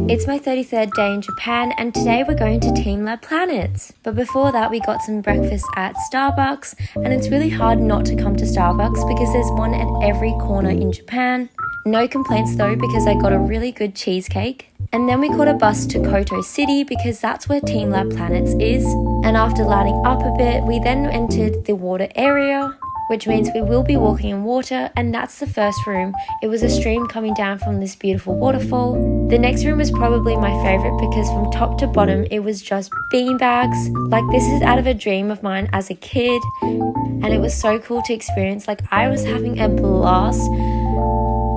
It's my 33rd day in Japan and today we're going to TeamLab Planets. But before that we got some breakfast at Starbucks, and it's really hard not to come to Starbucks because there's one at every corner in Japan. No complaints though, because I got a really good cheesecake. And then we caught a bus to Koto City because that's where TeamLab Planets is. And after lighting up a bit, we then entered the water area, which means we will be walking in water, and that's the first room. It was a stream coming down from this beautiful waterfall. The next room was probably my favorite because from top to bottom it was just beanbags. Like, this is out of a dream of mine as a kid, and it was so cool to experience. Like, I was having a blast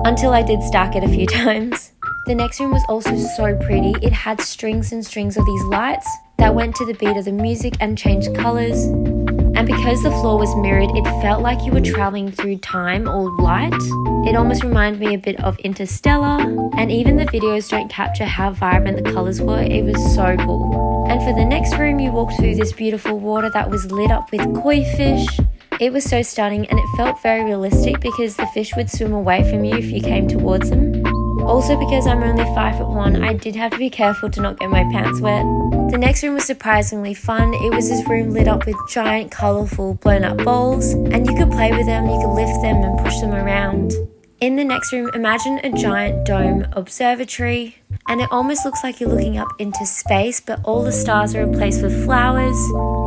until I did stack it a few times. The next room was also so pretty. It had strings and strings of these lights that went to the beat of the music and changed colours. And because the floor was mirrored, it felt like you were travelling through time or light. It almost reminded me a bit of Interstellar, and even the videos don't capture how vibrant the colours were. It was so cool. And for the next room, you walked through this beautiful water that was lit up with koi fish. It was so stunning and it felt very realistic because the fish would swim away from you if you came towards them. Also, because I'm only 5'1", I did have to be careful to not get my pants wet. The next room was surprisingly fun. It was this room lit up with giant, colourful, blown up balls, and you could play with them, you could lift them and push them around. In the next room, imagine a giant dome observatory, and it almost looks like you're looking up into space, but all the stars are replaced with flowers.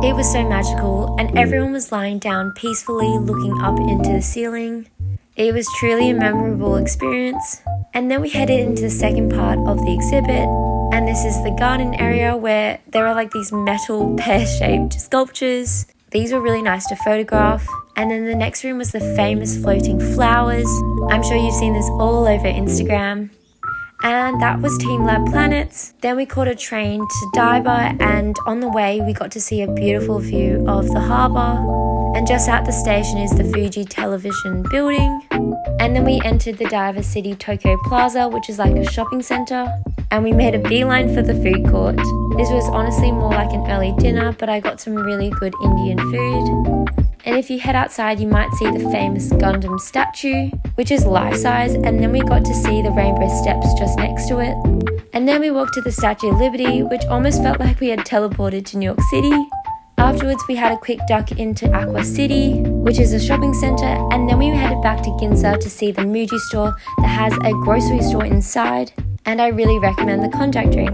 It was so magical, and everyone was lying down peacefully looking up into the ceiling. It was truly a memorable experience. And then we headed into the second part of the exhibit, and this is the garden area where there are like these metal pear-shaped sculptures. These were really nice to photograph. And then the next room was the famous floating flowers. I'm sure you've seen this all over Instagram. And that was TeamLab Planets. Then we caught a train to Daiba, and on the way we got to see a beautiful view of the harbour. And just out the station is the Fuji television building. And then we entered the Daiba City Tokyo Plaza, which is like a shopping centre. And we made a beeline for the food court. This was honestly more like an early dinner, but I got some really good Indian food. And if you head outside, you might see the famous Gundam statue, which is life-size, and then we got to see the rainbow steps just next to it. And then we walked to the Statue of Liberty, which almost felt like we had teleported to New York City. Afterwards, we had a quick duck into Aqua City, which is a shopping centre, and then we headed back to Ginza to see the Muji store that has a grocery store inside, and I really recommend the konjac drink.